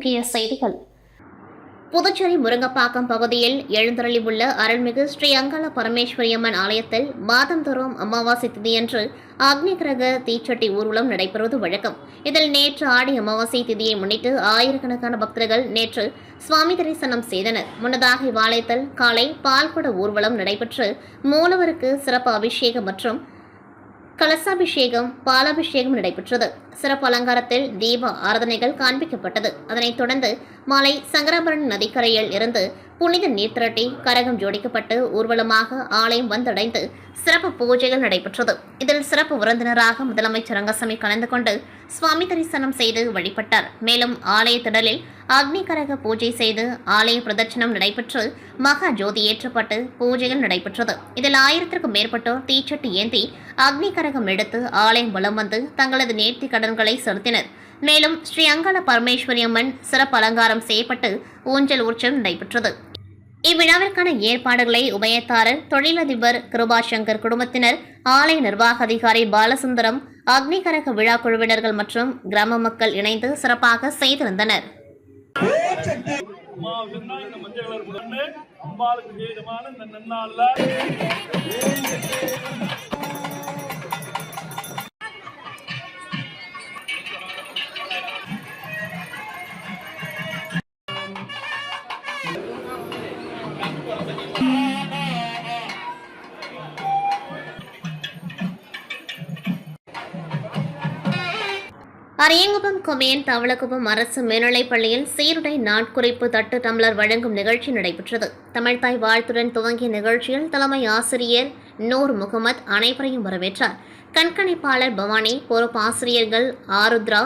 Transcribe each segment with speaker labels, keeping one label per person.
Speaker 1: முக்கிய செய்திகள். புதுச்சேரி முருங்கப்பாக்கம் பகுதியில் எழுந்தருளியுள்ள அருள்மிகு ஸ்ரீ அங்காள பரமேஸ்வரியம்மன் ஆலயத்தில் மாதந்தோறும் அமாவாசை திதியன்று அக்னி கிரக தீச்சட்டி ஊர்வலம் நடைபெறுவது வழக்கம். இதில் நேற்று ஆடி அமாவாசை திதியை முன்னிட்டு ஆயிரக்கணக்கான பக்தர்கள் நேற்று சுவாமி தரிசனம் செய்தனர். முன்னதாக இவ்வாலயத்தில் காலை பால்குட ஊர்வலம் நடைபெற்று மூலவருக்கு சிறப்பு அபிஷேகம் மற்றும் கலசாபிஷேகம், பாலாபிஷேகம் நடைபெற்றது. சிறப்பு அலங்காரத்தில் தீப ஆராதனைகள் காண்பிக்கப்பட்டது. அதனைத் தொடர்ந்து மாலை சங்கராபரணி நதிக்கரையில் இருந்து புனித நீர் திரட்டி கரகம் ஜோடிக்கப்பட்டு ஊர்வலமாக ஆலயம் வந்தடைந்து சிறப்பு பூஜைகள் நடைபெற்றது. இதில் சிறப்பு விருந்தினராக முதலமைச்சர் ரங்கசாமி கலந்து கொண்டு சுவாமி தரிசனம் செய்து வழிபட்டார். மேலும் ஆலய திடலில் அக்னி கரக பூஜை செய்து ஆலய பிரதட்சணம் நடைபெற்று மகா ஜோதி ஏற்றப்பட்டு பூஜைகள் நடைபெற்றது. இதில் 1000க்கும் மேற்பட்டோர் தீச்சட்டி ஏந்தி அக்னி கரகம் எடுத்து ஆலயம் வலம் வந்து தங்களது நேர்த்தி கடன்களை செலுத்தினர். மேலும் ஸ்ரீ அங்காள பரமேஸ்வரியம்மன் சிறப்பு அலங்காரம் செய்யப்பட்டு ஊஞ்சல் உற்சவம் நடைபெற்றது. இவ்விழாவிற்கான ஏற்பாடுகளை உபயதாரர், தொழிலதிபர் கிருபாசங்கர் குடும்பத்தினர், ஆலய நிர்வாக அதிகாரி பாலசுந்தரம், அக்னிகரக விழா குழுவினர்கள் மற்றும் கிராம மக்கள் இணைந்து சிறப்பாக செய்திருந்தனர். அரியங்குப்பம் கொமையன் தவளக்குப்பம் அரசு மேல்நிலைப் பள்ளியில் சீருடை நாட்குறிப்பு தட்டு டம்ளர் வழங்கும் நிகழ்ச்சி நடைபெற்றது. தமிழ்தாய் வாழ்த்துடன் துவங்கிய நிகழ்ச்சியில் தலைமை ஆசிரியர் நூர் முகமது அனைவரையும் வரவேற்றார். கண்காணிப்பாளர் பவானி, பொறுப்பு ஆசிரியர்கள் ஆருத்ரா,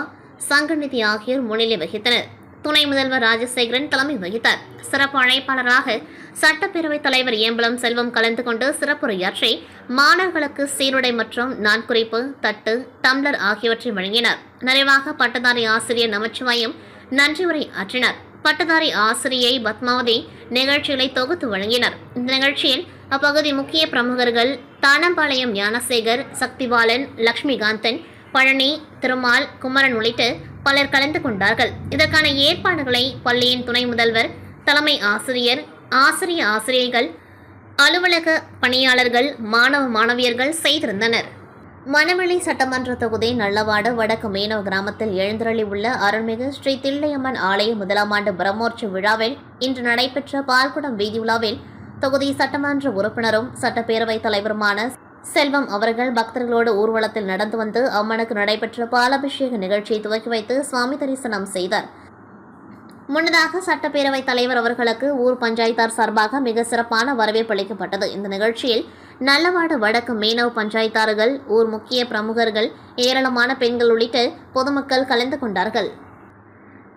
Speaker 1: சங்கநிதி ஆகியோர் முன்னிலை வகித்தனர். துணை முதல்வர் ராஜசேகரன் தலைமை வகித்தார். சிறப்பு அழைப்பாளராக சட்டப்பேரவைத் தலைவர் ஏம்பலம் செல்வம் கலந்து கொண்டு சிறப்புரையாற்றி மாணவர்களுக்கு சீருடை மற்றும் நாட்குறிப்பு தட்டு, டம்ளர் ஆகியவற்றை வழங்கினார். நிறைவாக பட்டதாரி ஆசிரியர் நமச்சிவாயம் நன்றி உரை ஆற்றினார். பட்டதாரி ஆசிரியை பத்மாவதி நிகழ்ச்சிகளை தொகுத்து வழங்கினார். இந்த நிகழ்ச்சியில் அப்பகுதி முக்கிய பிரமுகர்கள் தானம்பாளையம் ஞானசேகர், சக்திபாலன், லட்சுமிகாந்தன், பழனி, திருமால், குமரன் உள்ளிட்ட பலர் கலந்து கொண்டார்கள். இதற்கான ஏற்பாடுகளை பள்ளியின் துணை முதல்வர், தலைமை ஆசிரியர், ஆசிரியர்கள், அலுவலக பணியாளர்கள், மாணவ மாணவியர்கள் செய்திருந்தனர். மணவெளி சட்டமன்ற தொகுதி நல்லவாடு வடக்கு மீனவ கிராமத்தில் எழுந்தருளி உள்ள அருள்மிகு ஸ்ரீ தில்லையம்மன் ஆலய முதலாம் ஆண்டு பிரம்மோற்சவ விழாவில் இன்று நடைபெற்ற பால்குடம் வீதி உலாவில் தொகுதி சட்டமன்ற உறுப்பினரும் சட்டப்பேரவைத் தலைவருமான செல்வம் அவர்கள் பக்தர்களோடு ஊர்வலத்தில் நடந்து வந்து அம்மனுக்கு நடைபெற்ற பாலாபிஷேக நிகழ்ச்சியை துவக்கி வைத்து சுவாமி தரிசனம் செய்தார். முன்னதாக சட்டப்பேரவைத் தலைவர் அவர்களுக்கு ஊர் பஞ்சாயத்தார் சார்பாக மிக சிறப்பான வரவேற்பு அளிக்கப்பட்டது. இந்த நிகழ்ச்சியில் நல்லவாடு வடக்கு மீனவ பஞ்சாயத்தார்கள், ஊர் முக்கிய பிரமுகர்கள், ஏராளமான பெண்கள் உள்ளிட்ட பொதுமக்கள் கலந்து கொண்டார்கள்.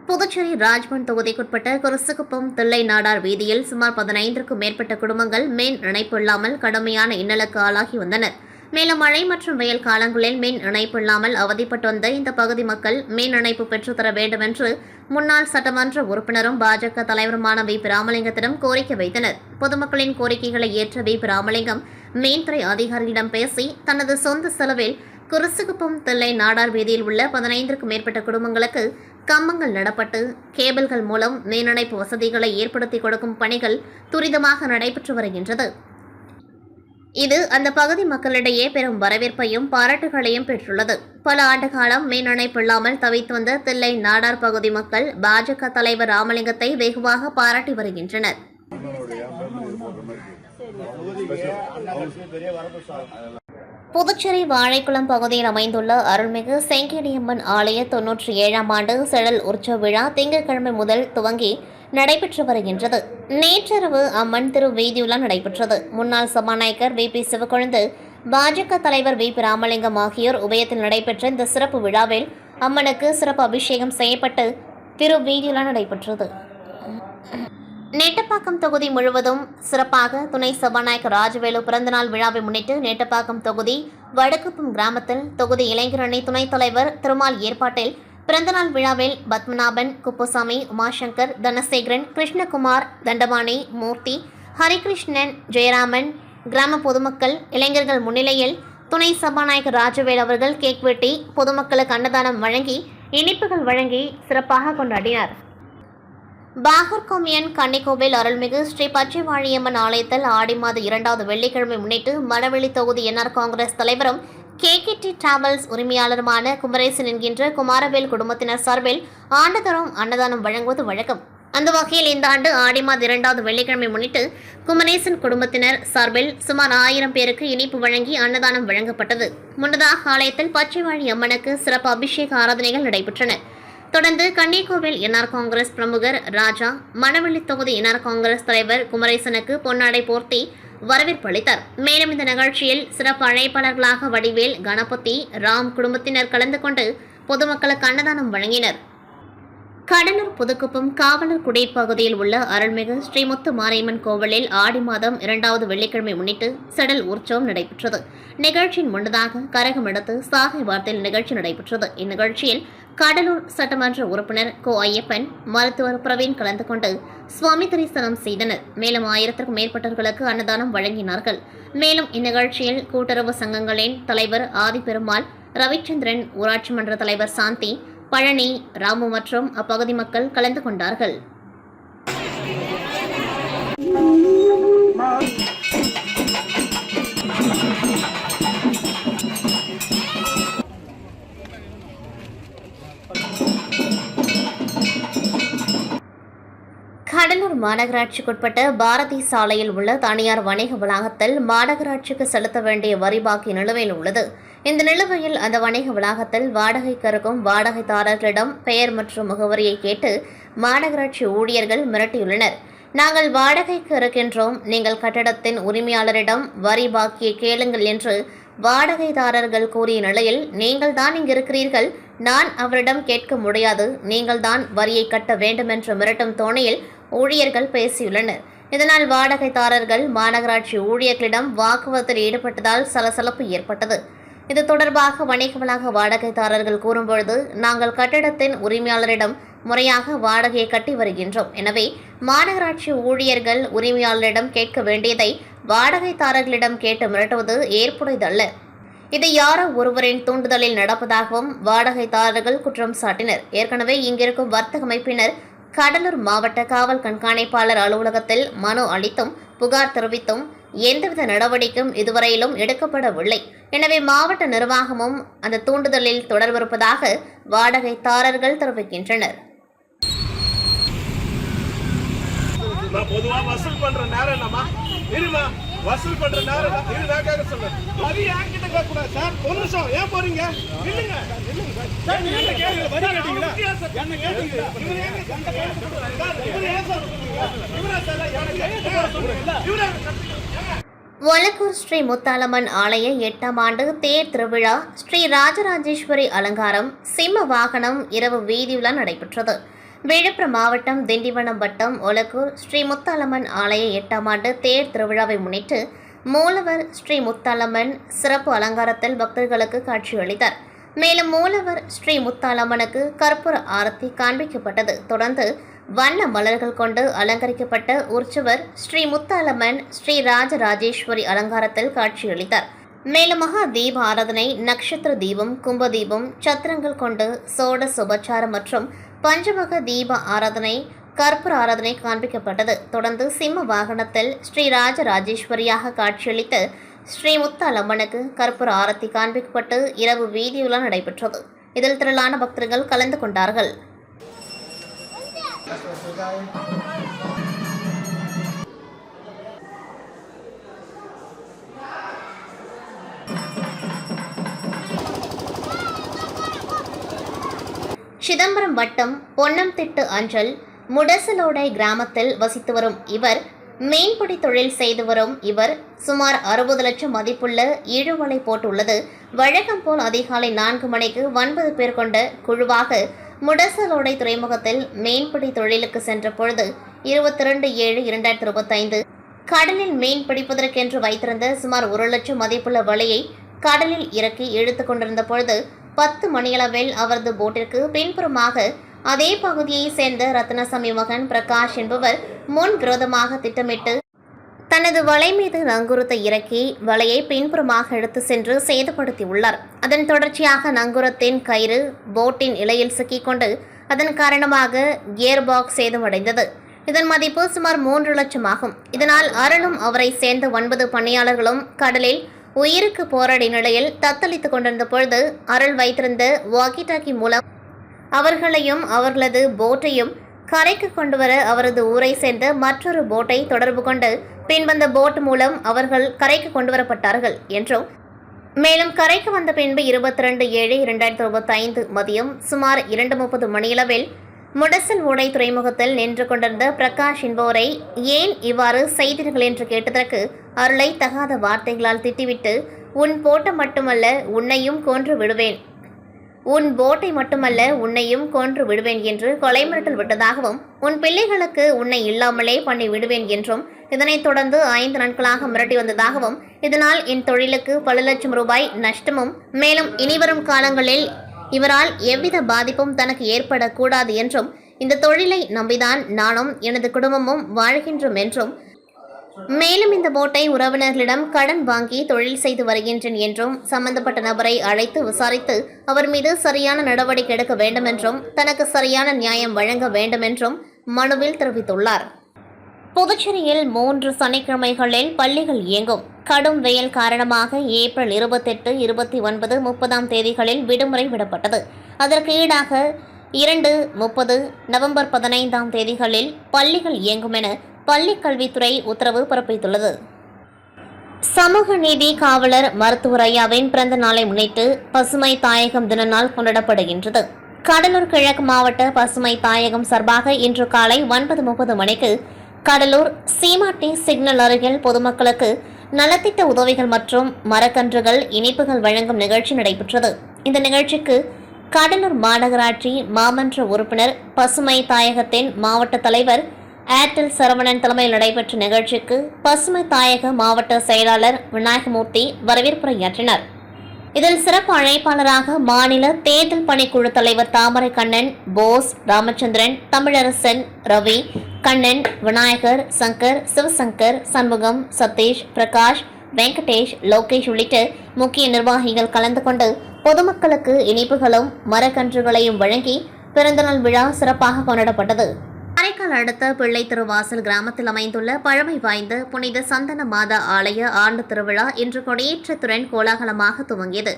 Speaker 1: புதுச்சேரி ராஜ்பவன் தொகுதிக்குட்பட்ட குருசுக்குப்பம் தில்லை நாடார் வீதியில் சுமார் 15க்கும் மேற்பட்ட குடும்பங்கள் மின் இணைப்பு இல்லாமல் கடுமையான இன்னலுக்கு ஆளாகி வந்தனர். மேலும் மழை மற்றும் வெயில் காலங்களில் மின் இணைப்பு இல்லாமல் அவதிப்பட்டு வந்த இந்த பகுதி மக்கள் மின் இணைப்பு பெற்றுத்தர வேண்டும் என்று முன்னாள் சட்டமன்ற உறுப்பினரும் பாஜக தலைவருமான வி. ராமலிங்கத்திடம் கோரிக்கை வைத்தனர். பொதுமக்களின் கோரிக்கைகளை ஏற்ற வி. ராமலிங்கம் மின்துறை அதிகாரிகளிடம் பேசி தனது சொந்த செலவில் குருசுக்குப்பம் தில்லை நாடார் வீதியில் உள்ள 15க்கும் மேற்பட்ட குடும்பங்களுக்கு கம்பங்கள் நடப்பட்டு கேபிள்கள் மூலம் மின் இணைப்பு வசதிகளை ஏற்படுத்தி கொடுக்கும் பணிகள் துரிதமாக நடைபெற்று வருகின்றது. இது அந்த பகுதி மக்களிடையே பெரும் வரவேற்பையும் பாராட்டுகளையும் பெற்றுள்ளது. பல ஆண்டு காலம் மின் இணைப்பு இல்லாமல் தவித்து வந்த தில்லை நாடார் பகுதி மக்கள் பாஜக தலைவர் ராமலிங்கத்தை வெகுவாக பாராட்டி வருகின்றனர். புதுச்சேரி வாழைக்குளம் பகுதியில் அமைந்துள்ள அருள்மிகு செங்கேடியம்மன் ஆலய 97ஆம் ஆண்டு செடல் உற்சவ விழா திங்கட்கிழமை முதல் துவங்கி நடைபெற்று வருகின்றது. நேற்றிரவு அம்மன் திரு வீதியுலா நடைபெற்றது. முன்னாள் சபாநாயகர் வி. பி. சிவக்கொழுந்து, பாஜக தலைவர் வி. பி. ராமலிங்கம் ஆகியோர் உபயத்தில் நடைபெற்ற இந்த சிறப்பு விழாவில் அம்மனுக்கு சிறப்பு அபிஷேகம் செய்யப்பட்டு திரு வீதியுலா நடைபெற்றது. நெட்டப்பாக்கம் தொகுதி முழுவதும் சிறப்பாக துணை சபாநாயகர் ராஜவேலு பிறந்தநாள் விழாவை முன்னிட்டு நெட்டப்பாக்கம் தொகுதி வடக்குப்பம் கிராமத்தில் தொகுதி இளைஞரணி துணைத் தலைவர் திருமால் ஏற்பாட்டில் பிறந்தநாள் விழாவில் பத்மநாபன், குப்புசாமி, உமாசங்கர், தனசேகரன், கிருஷ்ணகுமார், தண்டபாணி, மூர்த்தி, ஹரிகிருஷ்ணன், ஜெயராமன், கிராம பொதுமக்கள், இளைஞர்கள் முன்னிலையில் துணை சபாநாயகர் ராஜவேல் அவர்கள் கேக் வெட்டி பொதுமக்களுக்கு அன்னதானம் வழங்கி இனிப்புகள் வழங்கி சிறப்பாக கொண்டாடினார். பாகூர்கோமியன் கன்னிக்கோவில் அருள்மிகு ஸ்ரீ பச்சைவாழியம்மன் ஆலயத்தில் ஆடி மாத 2வது வெள்ளிக்கிழமை முன்னிட்டு மணவெளி தொகுதி என்ஆர் காங்கிரஸ் தலைவரும் கேகேடி டிராவல்ஸ் உரிமையாளருமான குமரேசன் என்கின்ற குமாரவேல் குடும்பத்தினர் சார்பில் ஆண்டுதோறும் அன்னதானம் வழங்குவது வழக்கம். அந்த வகையில் இந்த ஆண்டு ஆடி மாத 2வது வெள்ளிக்கிழமை முன்னிட்டு குமரேசன் குடும்பத்தினர் சார்பில் சுமார் 1000 பேருக்கு இனிப்பு வழங்கி அன்னதானம் வழங்கப்பட்டது. முன்னதாக ஆலயத்தில் பச்சைவாழி அம்மனுக்கு சிறப்பு அபிஷேக ஆராதனைகள் நடைபெற்றன. தொடர்ந்து கன்னிக்கோவில் என்ஆர் காங்கிரஸ் பிரமுகர் ராஜா, மணவெளி தொகுதி என்ஆர் காங்கிரஸ் தலைவர் குமரேசனுக்கு பொன்னாடை போர்த்தி வரவேற்பு அளித்தார். மேலும் இந்த நிகழ்ச்சியில் சிறப்பு அழைப்பாளர்களாக வடிவேல், கணபதி, ராம் குடும்பத்தினர் கலந்து கொண்டு பொதுமக்களுக்கு அன்னதானம் வழங்கினர். கடலூர் புதுக்குப்பம் காவலர் குடி பகுதியில் உள்ள அருள்மிகு ஸ்ரீமுத்து மாரியம்மன் கோவிலில் ஆடி மாதம் 2வது வெள்ளிக்கிழமை முன்னிட்டு செடல் உற்சவம் நடைபெற்றது. நிகழ்ச்சியின் முன்னதாக கரகம் எடுத்து சாகை வார்த்தையில் நிகழ்ச்சி நடைபெற்றது. இந்நிகழ்ச்சியில் கடலூர் சட்டமன்ற உறுப்பினர் கோ ஐயப்பன், மருத்துவர் பிரவீன் கலந்து கொண்டு சுவாமி தரிசனம் செய்தனர். மேலும் 1000க்கும் மேற்பட்டவர்களுக்கு அன்னதானம் வழங்கினார்கள். மேலும் இந்நிகழ்ச்சியில் கூட்டுறவு சங்கங்களின் தலைவர் ஆதிபெருமாள், ரவிச்சந்திரன், ஊராட்சி மன்ற தலைவர் சாந்தி, பழனி, ராமு மற்றும் அப்பகுதி மக்கள் கலந்து கொண்டார்கள். கடலூர் மாநகராட்சிக்குட்பட்ட பாரதி சாலையில் உள்ள தனியார் வணிக வளாகத்தில் மாநகராட்சிக்கு செலுத்த வேண்டிய வரி பாக்கி நிலுவையில் உள்ளது. இந்த நிலுவையில் அந்த வணிக வளாகத்தில் வாடகைக்கு இருக்கும் வாடகைதாரர்களிடம் பெயர் மற்றும் முகவரியை கேட்டு மாநகராட்சி ஊழியர்கள் மிரட்டியுள்ளனர். நாங்கள் வாடகைக்கு இருக்கின்றோம், நீங்கள் கட்டடத்தின் உரிமையாளரிடம் வரி பாக்கியை கேளுங்கள் என்று வாடகைதாரர்கள் கூறிய நிலையில், நீங்கள் தான் இங்கு இருக்கிறீர்கள், நான் அவரிடம் கேட்க முடியாது, நீங்கள் தான் வரியை கட்ட வேண்டும் என்று மிரட்டும் தோணியில் ஊழியர்கள் பேசியுள்ளனர். இதனால் வாடகைதாரர்கள் மாநகராட்சி ஊழியர்களிடம் வாக்குவாதத்தில் ஈடுபட்டதால் சலசலப்பு ஏற்பட்டது. இது தொடர்பாக வணிக வளாக வாடகைதாரர்கள் கூறும்பொழுது, நாங்கள் கட்டிடத்தின் உரிமையாளரிடம் முறையாக வாடகையை கட்டி வருகின்றோம், எனவே மாநகராட்சி ஊழியர்கள் உரிமையாளரிடம் கேட்க வேண்டியதை வாடகைதாரர்களிடம் கேட்டு மிரட்டுவது ஏற்புடையதல்ல. இது யாரோ ஒருவரின் தூண்டுதலில் நடப்பதாகவும் வாடகைதாரர்கள் குற்றம் சாட்டினர். ஏற்கனவே இங்கிருக்கும் வர்த்தக அமைப்பினர் கடலூர் மாவட்ட காவல் கண்காணிப்பாளர் அலுவலகத்தில் மனு அளித்தும் புகார் தெரிவித்தும் எந்தவித நடவடிக்கையும் இதுவரையிலும் எடுக்கப்படவில்லை. எனவே மாவட்ட நிர்வாகமும் அந்த தூண்டுதலில் தொடர்பிருப்பதாக வாடகைதாரர்கள் தெரிவிக்கின்றனர்.
Speaker 2: வசூல் பண்ற நேரம் இது வேகாக சொல்றேன். வரி யார்கிட்ட கேட்க கூடாது சார். ஒரு நிமிஷம் ஏன் போறீங்க? இல்லங்க சார், நீங்க கேளுங்க. வரி கேட்டீங்களா? என்ன கேட்டீங்க? இவரே ஏன் சார் இவரே சார் இவரே
Speaker 1: ஒலக்கூர் ஸ்ரீ முத்தாலம்மன் ஆலய 8ஆம் ஆண்டு தேர் திருவிழா, ஸ்ரீ ராஜராஜேஸ்வரி அலங்காரம், சிம்ம வாகனம், இரவு வீதியுலா நடைபெற்றது. விழுப்புரம் மாவட்டம் திண்டிவனம் வட்டம் ஒலக்கூர் ஸ்ரீ முத்தாலம்மன் ஆலய 8ஆம் ஆண்டு தேர் திருவிழாவை முன்னிட்டு மூலவர் ஸ்ரீ முத்தாலம்மன் சிறப்பு அலங்காரத்தில் பக்தர்களுக்கு காட்சியளித்தார். மேலும் மூலவர் ஸ்ரீ முத்தாலம்மனுக்கு கற்பூர ஆரத்தி காண்பிக்கப்பட்டது. தொடர்ந்து வண்ண மலர்கள் கொண்டு அலங்கரிக்கப்பட்ட உற்சவர் ஸ்ரீ முத்தாலம்மன் ஸ்ரீ ராஜராஜேஸ்வரி அலங்காரத்தில் காட்சியளித்தார். மேலும் மகா தீப ஆராதனை, நட்சத்திர தீபம், கும்ப தீபம், சத்திரங்கள் கொண்டு சோட சுபச்சாரம் மற்றும் பஞ்சமக தீப ஆராதனை, கற்பூர ஆராதனை காண்பிக்கப்பட்டது. தொடர்ந்து சிம்ம வாகனத்தில் ஸ்ரீ ராஜராஜேஸ்வரியாக காட்சியளித்த ஸ்ரீ முத்தாலம்மனுக்கு கற்பூர ஆரத்தி காண்பிக்கப்பட்டு இரவு வீதியுலா நடைபெற்றது. இதில் திரளான பக்தர்கள் கலந்து கொண்டார்கள். சிதம்பரம் வட்டம் பொன்னம்திட்டு அஞ்சல் முடசலோடை கிராமத்தில் வசித்து வரும் இவர் மீன்பிடி தொழில் செய்து வரும் இவர் சுமார் 60 லட்சம் மதிப்புள்ள இழுவலை போட்டுள்ளது. வழக்கம் போல் அதிகாலை 4 மணிக்கு 9 பேர் கொண்ட குழுவாக முடசலோடை துறைமுகத்தில் மீன்பிடி தொழிலுக்கு சென்ற பொழுது 22/7/2025 கடலில் மீன் பிடிப்பதற்கென்று வைத்திருந்த சுமார் 1 லட்சம் மதிப்புள்ள வலையை கடலில் இறக்கி இழுத்துக் கொண்டிருந்த பொழுது 10 மணியளவில் அவரது போட்டிற்கு பின்புறமாக அதே பகுதியை சேர்ந்த ரத்னசாமி மகன் பிரகாஷ் என்பவர் முன் விரோதமாக திட்டமிட்டு தனது வலை மீது நங்கூரத்தை இறக்கி வலையை பின்புறமாக எடுத்து சென்று சேதப்படுத்தியுள்ளார். அதன் தொடர்ச்சியாக நங்கூரத்தின் கயிறு போட்டின் இலையில் சிக்கிக்கொண்டு அதன் காரணமாக கியர் பாக்ஸ் சேதமடைந்தது. இதன் மதிப்பு சுமார் 3 லட்சம் ஆகும். இதனால் அருளும் அவரை சேர்ந்த 9 பணியாளர்களும் கடலில் உயிருக்கு போராடிய நிலையில் தத்தளித்துக் கொண்டிருந்த பொழுது அருள் வைத்திருந்த வாக்கி டாக்கி மூலம் அவர்களையும் அவர்களது போட்டையும் கரைக்கு கொண்டுவர அவரது ஊரை சேர்ந்த மற்றொரு போட்டை தொடர்பு கொண்டு பின் வந்த போட் மூலம் அவர்கள் கரைக்கு கொண்டுவரப்பட்டார்கள் என்றும், மேலும் கரைக்கு வந்த பின்பு 22/7/2025 மதியம் சுமார் 2:30 மணியளவில் முடசல் ஓடை துறைமுகத்தில் நின்று கொண்டிருந்த பிரகாஷ் என்பவரை ஏன் இவ்வாறு செய்தீர்கள் என்று கேட்டதற்கு அருளை தகாத வார்த்தைகளால் திட்டிவிட்டு உன் போட்டை மட்டுமல்ல உன்னையும் கொன்று விடுவேன் என்று கொலை மிரட்டல் விட்டதாகவும், உன் பிள்ளைகளுக்கு உன்னை இல்லாமலே பண்ணி விடுவேன் என்றும், இதனைத் தொடர்ந்து 5 நாட்களாக மிரட்டி வந்ததாகவும், இதனால் என் தொழிலுக்கு பல லட்சம் ரூபாய் நஷ்டமும், மேலும் இனிவரும் காலங்களில் இவரால் எவ்வித பாதிப்பும் தனக்கு ஏற்படக்கூடாது என்றும், இந்த தொழிலை நம்பிதான் நானும் எனது குடும்பமும் வாழ்கின்றோம் என்றும், மேலும் இந்த போட்டை உறவினர்களிடம் கடன் வாங்கி தொழில் செய்து வருகின்றேன் என்றும், சம்பந்தப்பட்ட நபரை அழைத்து விசாரித்து அவர் மீது சரியான நடவடிக்கை எடுக்க வேண்டும் என்றும், தனக்கு சரியான நியாயம் வழங்க வேண்டும் என்றும் மனுவில் தெரிவித்துள்ளார். புதுச்சேரியில் 3 சனிக்கிழமைகளில் பள்ளிகள் இயங்கும். கடும் வெயில் காரணமாக ஏப்ரல் 28, 29, 30 தேதிகளில் விடுமுறை விடப்பட்டது. அதற்கு ஈடாக 2, 30, நவம்பர் 15 தேதிகளில் பள்ளிகள் இயங்கும் என பள்ளிக் கல்வித்துறை உத்தரவு பிறப்பித்துள்ளது. சமூக நீதி காவலர் மருத்துவர் ஐயாவின் பிறந்த நாளை முன்னிட்டு பசுமை தாயகம் தின நாள் கொண்டாடப்படுகின்றது. கடலூர் கிழக்கு மாவட்ட பசுமை தாயகம் சார்பாக இன்று காலை 9:30 மணிக்கு கடலூர் சீமாட்டி சிக்னல் அருகில் பொதுமக்களுக்கு நலத்திட்ட உதவிகள் மற்றும் மரக்கன்றுகள் இனிப்புகள் வழங்கும் நிகழ்ச்சி நடைபெற்றது. இந்த நிகழ்ச்சிக்கு கடலூர் மாநகராட்சி மாமன்ற உறுப்பினர், பசுமை தாயகத்தின் மாவட்ட தலைவர் ஏர்டெல் சரவணன் தலைமையில் நடைபெற்ற நிகழ்ச்சிக்கு பசுமை தாயக மாவட்ட செயலாளர் விநாயகமூர்த்தி வரவேற்புரையாற்றினார். இதில் சிறப்பு அழைப்பாளராக மாநில தேர்தல் பணிக்குழு தலைவர் தாமரை கண்ணன், போஸ், ராமச்சந்திரன், தமிழரசன், ரவி, கண்ணன், விநாயகர், சங்கர், சிவசங்கர், சண்முகம், சதீஷ், பிரகாஷ், வெங்கடேஷ், லோகேஷ் உள்ளிட்ட முக்கிய நிர்வாகிகள் கலந்து கொண்டு பொதுமக்களுக்கு இனிப்புகளும் மரக்கன்றுகளையும் வழங்கி பிறந்தநாள் விழா சிறப்பாக கொண்டாடப்பட்டது. காரைக்கால் அடுத்த பிள்ளை திருவாசல் கிராமத்தில் அமைந்துள்ள பழமை வாய்ந்த புனித சந்தன மாதா ஆலய ஆண்டு திருவிழா இன்று கொடியேற்றத்துடன் கோலாகலமாக துவங்கியது.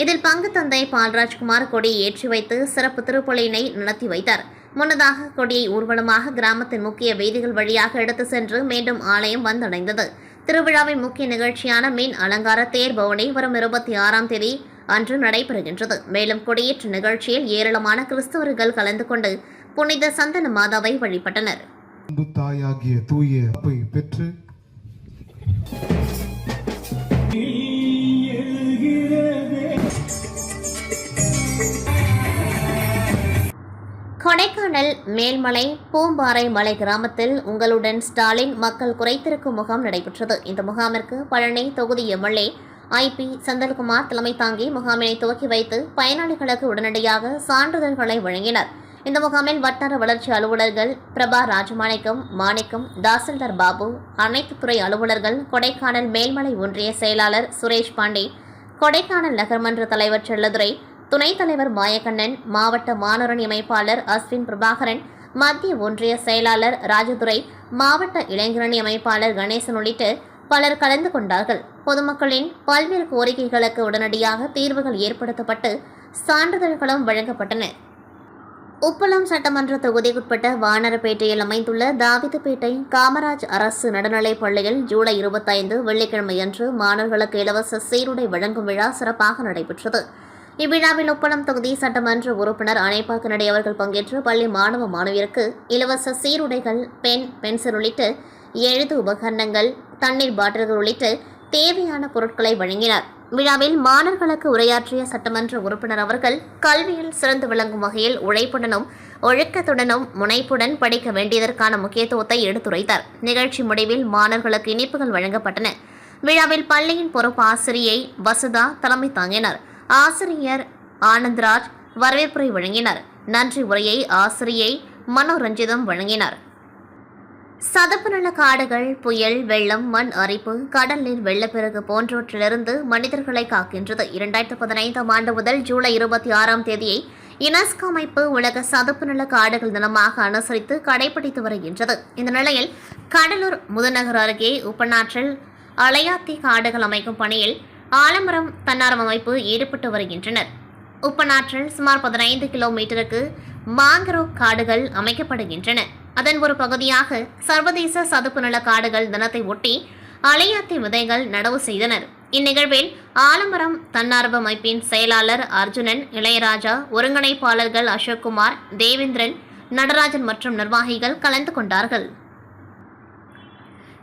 Speaker 1: இதில் பங்கு தந்தை பால்ராஜ்குமார் கொடியை ஏற்றி வைத்து சிறப்பு திருப்பலியினை நடத்தி வைத்தார். முன்னதாக கொடியை ஊர்வலமாக கிராமத்தின் முக்கிய வீதிகள் வழியாக எடுத்து சென்று மீண்டும் ஆலயம் வந்தடைந்தது. திருவிழாவின் முக்கிய நிகழ்ச்சியான மீன் அலங்கார தேர் பவனி வரும் 26 தேதி அன்று நடைபெறுகின்றது. மேலும் கொடியேற்ற நிகழ்ச்சியில் ஏராளமான கிறிஸ்தவர்கள் கலந்து கொண்டு புனித சந்தன மாதாவை வழிபட்டனர்.
Speaker 3: தாயாகிய தூய அப்பை பெற்று
Speaker 1: கொடைக்கானல் மேல்மலை பூம்பாறை மலை கிராமத்தில் உங்களுடன் ஸ்டாலின் மக்கள் குறைத்திருக்கும் முகாம் நடைபெற்றது. இந்த முகாமிற்கு பழனி தொகுதி எம்எல்ஏ ஐபி செந்தில்குமார் தலைமை தாங்கி முகாமினை துவக்கி வைத்து பயனாளிகளுக்கு உடனடியாக சான்றிதழ்களை வழங்கினர். இந்த முகாமில் வட்டார வளர்ச்சி அலுவலர்கள் பிரபா ராஜமாணிக்கம், மாணிக்கம், தாசில்தார் பாபு, அனைத்து துறை அலுவலர்கள், கொடைக்கானல் மேல்மலை ஒன்றிய செயலாளர் சுரேஷ் பாண்டே, கொடைக்கானல் நகர்மன்ற தலைவர் செல்லதுரை, துணைத் தலைவர் மாயக்கண்ணன், மாவட்ட மாணவரணி அமைப்பாளர் அஸ்வின் பிரபாகரன், மத்திய ஒன்றிய செயலாளர் ராஜதுரை, மாவட்ட இளைஞரணி அமைப்பாளர் கணேசன் உள்ளிட்ட பலர் கலந்து கொண்டார்கள். பொதுமக்களின் பல்வேறு கோரிக்கைகளுக்கு உடனடியாக தீர்வுகள் ஏற்படுத்தப்பட்டு சான்றிதழ்களும் வழங்கப்பட்டன. உப்பளம் சட்டமன்ற தொகுதிக்குட்பட்ட வானரப்பேட்டையில் அமைந்துள்ள தாவிதப்பேட்டை காமராஜ் அரசு நடுநிலைப் பள்ளியில் ஜூலை 25 வெள்ளிக்கிழமையன்று மாணவர்களுக்கு இலவச சீருடை வழங்கும் விழா சிறப்பாக நடைபெற்றது. இவ்விழாவில் உப்பளம் தொகுதி சட்டமன்ற உறுப்பினர் அணைப்பால் கனடி அவர்கள் பங்கேற்று பள்ளி மாணவ மாணவியருக்கு இலவச சீருடைகள், பென், பென்சில் உள்ளிட்ட எழுது உபகரணங்கள், தண்ணீர் பாட்டில்கள் உள்ளிட்ட தேவையான பொருட்களை வழங்கினார். விழாவில் மாணவர்களுக்கு உரையாற்றிய சட்டமன்ற உறுப்பினர் அவர்கள் கல்வியில் சிறந்து விளங்கும் வகையில் உழைப்புடனும் ஒழுக்கத்துடனும் முனைப்புடன் படிக்க வேண்டியதற்கான முக்கியத்துவத்தை எடுத்துரைத்தார். நிகழ்ச்சி முடிவில் மாணவர்களுக்கு இனிப்புகள் வழங்கப்பட்டன. விழாவில் பள்ளியின் பொறுப்பு ஆசிரியை வசுதா தலைமை தாங்கினார். ஆசிரியர் ஆனந்த்ராஜ் வரவேற்புரை வழங்கினார். நன்றி உரையை ஆசிரியை மனோரஞ்சிதம் வழங்கினார். சதுப்பு நில காடுகள், புயல், வெள்ளம், மண் அரிப்பு, கடல் நீர் வெள்ளப்பெருக்கு போன்றவற்றிலிருந்து மனிதர்களை காக்கின்றது. 2015 ஆண்டு முதல் ஜூலை 26 தேதியை யுனெஸ்கோ அமைப்பு உலக சதுப்பு நில காடுகள் தினமாக அனுசரித்து கடைபிடித்து வருகின்றது. இந்த நிலையில் கடலூர் முதநகர் அருகே உப்பனாற்றில் அலையாத்தி காடுகள் அமைக்கும் பணியில் ஆலமரம் தன்னார்வ அமைப்பு ஈடுபட்டு வருகின்றனர். உப்பனாற்றில் சுமார் 15 கிலோமீட்டருக்கு மாங்கரோவ் காடுகள் அமைக்கப்படுகின்றன. அதன் ஒரு பகுதியாக சர்வதேச சதுப்பு நில காடுகள் தினத்தை ஒட்டி அலையாத்தி விதைகள் நடவு செய்தனர். இந்நிகழ்வில் ஆலமரம் தன்னார்வ அமைப்பின் செயலாளர் அர்ஜுனன், இளையராஜா, ஒருங்கிணைப்பாளர்கள் அசோக்குமார், தேவேந்திரன், நடராஜன் மற்றும் நிர்வாகிகள் கலந்து கொண்டார்கள்.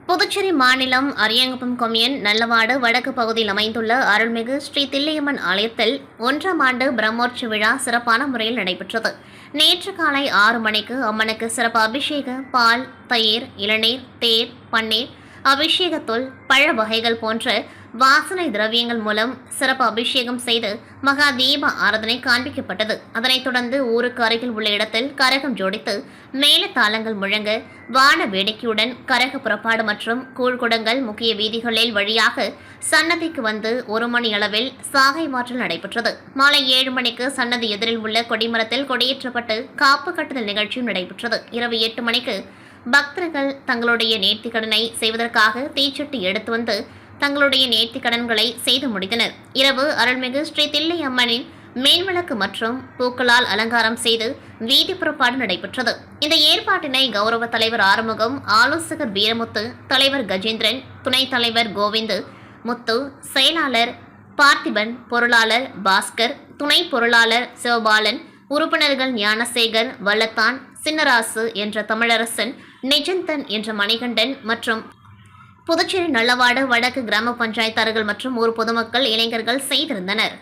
Speaker 1: புதுச்சேரி மாநிலம் அரியாங்குப்பம் கொம்யூன் நல்லவாடு வடக்கு பகுதியில் அமைந்துள்ள அருள்மிகு ஸ்ரீ தில்லையம்மன் ஆலயத்தில் 1ஆம் ஆண்டு பிரம்மோற்சவ விழா சிறப்பான முறையில் நடைபெற்றது. நேற்று காலை 6 மணிக்கு அம்மனுக்கு சிறப்பு அபிஷேக, பால், தயிர், இளநீர், தேர், பன்னீர், அபிஷேகத்தூள், பழ வகைகள் போன்ற வாசனை திரவியங்கள் மூலம் சிறப்பு அபிஷேகம் செய்து மகா தீப ஆராதனை காண்பிக்கப்பட்டது. அதனைத் தொடர்ந்து ஊருக்கு அருகில் உள்ள இடத்தில் கரகம் ஜோடித்து மேல தாளங்கள் முழங்க வான வேடிக்கையுடன் கரக புறப்பாடு மற்றும் கூழ்குடங்கள் முக்கிய வீதிகளில் வழியாக சன்னதிக்கு வந்து 1 மணி அளவில் சாகை மாற்றல் நடைபெற்றது. மாலை 7 மணிக்கு சன்னதி எதிரில் உள்ள கொடிமரத்தில் கொடியேற்றப்பட்டு காப்பு கட்டுதல் நிகழ்ச்சியும் நடைபெற்றது. இரவு 8 மணிக்கு பக்தர்கள் தங்களுடைய நேர்த்திக்கடனை செய்வதற்காக தீச்சட்டி எடுத்து வந்து தங்களுடைய நேர்த்திக்கடன்களை செய்து முடித்தனர். இரவு அருள்மிகு ஸ்ரீ தில்லை அம்மனின் மேன்விளக்கு மற்றும் பூக்களால் அலங்காரம் செய்து வீதி புறப்பாடு நடைபெற்றது. இந்த ஏற்பாட்டினை கௌரவ தலைவர் ஆறுமுகம், ஆலோசகர் வீரமுத்து, தலைவர் கஜேந்திரன், துணைத் தலைவர் கோவிந்து, முத்து, செயலாளர் பார்த்திபன், பொருளாளர் பாஸ்கர், துணை பொருளாளர் சிவபாலன், உறுப்பினர்கள் ஞானசேகர், வல்லத்தான், சின்னராசு என்ற தமிழரசன், நிஜந்தன் என்ற மணிகண்டன் மற்றும் புதுச்சேரி நல்லவாடு வடக்கு கிராம பஞ்சாயத்தார்கள் மற்றும் ஊர் பொதுமக்கள், இளைஞர்கள் செய்திருந்தனர்.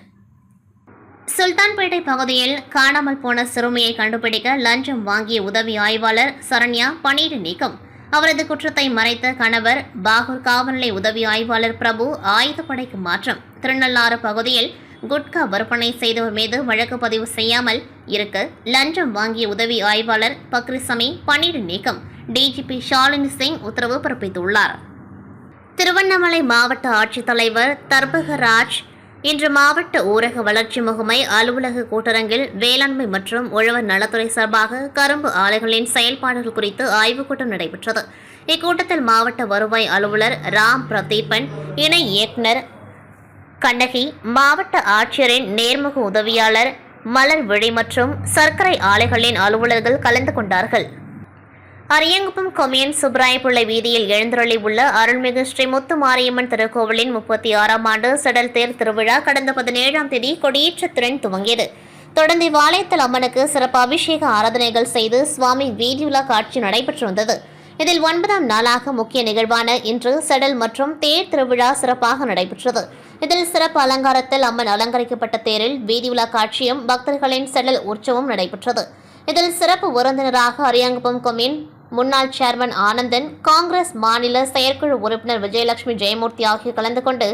Speaker 1: சுல்தான்பேட்டை பகுதியில் காணாமல் போன சிறுமியை கண்டுபிடிக்க லஞ்சம் வாங்கிய உதவி ஆய்வாளர் சரண்யா பணியிட நீக்கம். அவரது குற்றத்தை மறைத்த கணவர் பாகூர் காவல்நிலை உதவி ஆய்வாளர் பிரபு ஆயுதப்படைக்கு மாற்றம். திருநள்ளாறு பகுதியில் குட்கா விற்பனை செய்தவர் மீது வழக்கு பதிவு செய்யாமல் இருக்க லஞ்சம் வாங்கிய உதவி ஆய்வாளர் பக்ரிசமி பணியிட நீக்கம். டிஜிபி ஷாலினி சிங் உத்தரவு பிறப்பித்துள்ளார். திருவண்ணாமலை மாவட்ட ஆட்சித்தலைவர் தர்பகராஜ் இன்று மாவட்ட ஊரக வளர்ச்சி முகமை அலுவலக கூட்டரங்கில் வேளாண்மை மற்றும் உழவர் நலத்துறை சார்பாக கரும்பு ஆலைகளின் செயல்பாடுகள் குறித்து ஆய்வுக் கூட்டம் நடைபெற்றது. இக்கூட்டத்தில் மாவட்ட வருவாய் அலுவலர் ராம் பிரதீபன், இணை இயக்குநர் கண்ணகி, மாவட்ட ஆட்சியரின் நேர்முக உதவியாளர் மலர்விழி மற்றும் சர்க்கரை ஆலைகளின் அலுவலர்கள் கலந்து கொண்டார்கள். அரியாங்குப்பம் கொம்யூன் சுப்ராயப்பிள்ளை வீதியில் எழுந்தருளி உள்ள அருள்மிகு ஸ்ரீ முத்து மாரியம்மன் திருக்கோவிலின் 36ஆம் ஆண்டு செடல் தேர் திருவிழா கடந்த 17ஆம் தேதி கொடியேற்றத்துடன் துவங்கியது. தொடர்ந்து வாளையத்தில் அம்மனுக்கு சிறப்பு அபிஷேக ஆராதனைகள் செய்து சுவாமி வீதியுலா காட்சி நடைபெற்று வந்தது. இதில் 9ஆம் நாளாக முக்கிய நிகழ்வான இன்று செடல் மற்றும் தேர் திருவிழா சிறப்பாக நடைபெற்றது. இதில் சிறப்பு அலங்காரத்தில் அம்மன் அலங்கரிக்கப்பட்ட தேரில் வீதியுலா காட்சியும் பக்தர்களின் செடல் உற்சவம் நடைபெற்றது. இதில் சிறப்பு விருந்தினராக அரியாங்குப்பம் கொம்யூன் முன்னாள் சேர்மன் ஆனந்தன், காங்கிரஸ் மாநில செயற்குழு உறுப்பினர் விஜயலட்சுமி ஜெயமூர்த்தி ஆகியோர் கலந்து கொண்டு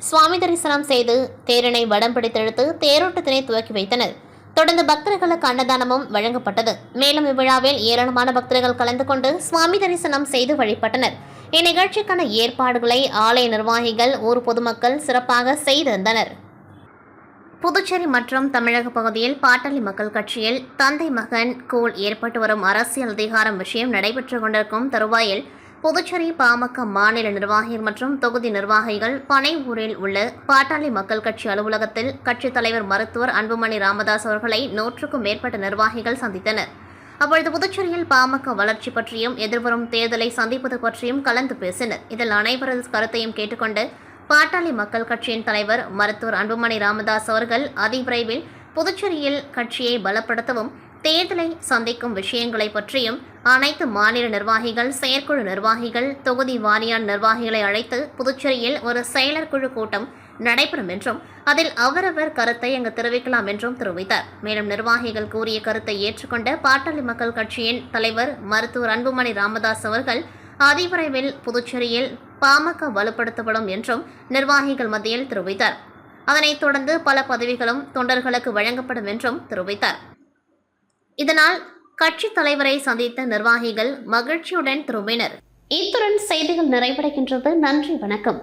Speaker 1: சுவாமி தரிசனம் செய்து தேரினை வடம் பிடித்தெடுத்து தேரோட்டத்தினை துவக்கி வைத்தனர். தொடர்ந்து பக்தர்களுக்கு அன்னதானமும் வழங்கப்பட்டது. மேலும் இவ்விழாவில் ஏராளமான பக்தர்கள் கலந்து கொண்டு சுவாமி தரிசனம் செய்து வழிபட்டனர். இந்நிகழ்ச்சிக்கான ஏற்பாடுகளை ஆலய நிர்வாகிகள், ஊர் பொதுமக்கள் சிறப்பாக செய்திருந்தனர். புதுச்சேரி மற்றும் தமிழக பகுதியில் பாட்டாளி மக்கள் கட்சியில் தந்தை மகன் கூழ் ஏற்பட்டு வரும் அரசியல் அதிகாரம் விஷயம் நடைபெற்றுக் கொண்டிருக்கும் தருவாயில் புதுச்சேரி பாமக மாநில நிர்வாகிகள் மற்றும் தொகுதி நிர்வாகிகள் பனையூரில் உள்ள பாட்டாளி மக்கள் கட்சி அலுவலகத்தில் கட்சித் தலைவர் மருத்துவர் அன்புமணி ராமதாஸ் அவர்களை 100க்கும் மேற்பட்ட நிர்வாகிகள் சந்தித்தனர். அப்பொழுது புதுச்சேரியில் பாமக வளர்ச்சி பற்றியும் எதிர்வரும் தேர்தலை சந்திப்பது பற்றியும் கலந்து பேசினர். இதில் அனைவரது கருத்தையும் கேட்டுக்கொண்டு பாட்டாளி மக்கள் கட்சியின் தலைவர் மருத்துவர் அன்புமணி ராமதாஸ் அவர்கள் அதிவிரைவில் புதுச்சேரியில் கட்சியை பலப்படுத்தவும் தேர்தலை சந்திக்கும் விஷயங்களை பற்றியும் அனைத்து மாநில நிர்வாகிகள், செயற்குழு நிர்வாகிகள், தொகுதி வாரியான நிர்வாகிகளை அழைத்து புதுச்சேரியில் ஒரு செயலர் குழு கூட்டம் நடைபெறும் என்றும் அதில் அவரவர் கருத்தை அங்கு தெரிவிக்கலாம் என்றும் தெரிவித்தார். மேலும் நிர்வாகிகள் கூறிய கருத்தை ஏற்றுக்கொண்ட பாட்டாளி மக்கள் கட்சியின் தலைவர் மருத்துவர் அன்புமணி ராமதாஸ் அவர்கள் அதிவிரைவில் புதுச்சேரியில் பாமக வலுப்படுத்தப்படும் என்றும் நிர்வாகிகள் மத்தியில் தெரிவித்தார். அதனைத் தொடர்ந்து பல பதவிகளும் தொண்டர்களுக்கு வழங்கப்படும் என்றும் தெரிவித்தார். இதனால் கட்சி தலைவரை சந்தித்த நிர்வாகிகள் மகிழ்ச்சியுடன் திரும்பினர். இத்துடன் செய்திகள் நிறைவடைகின்றது. நன்றி, வணக்கம்.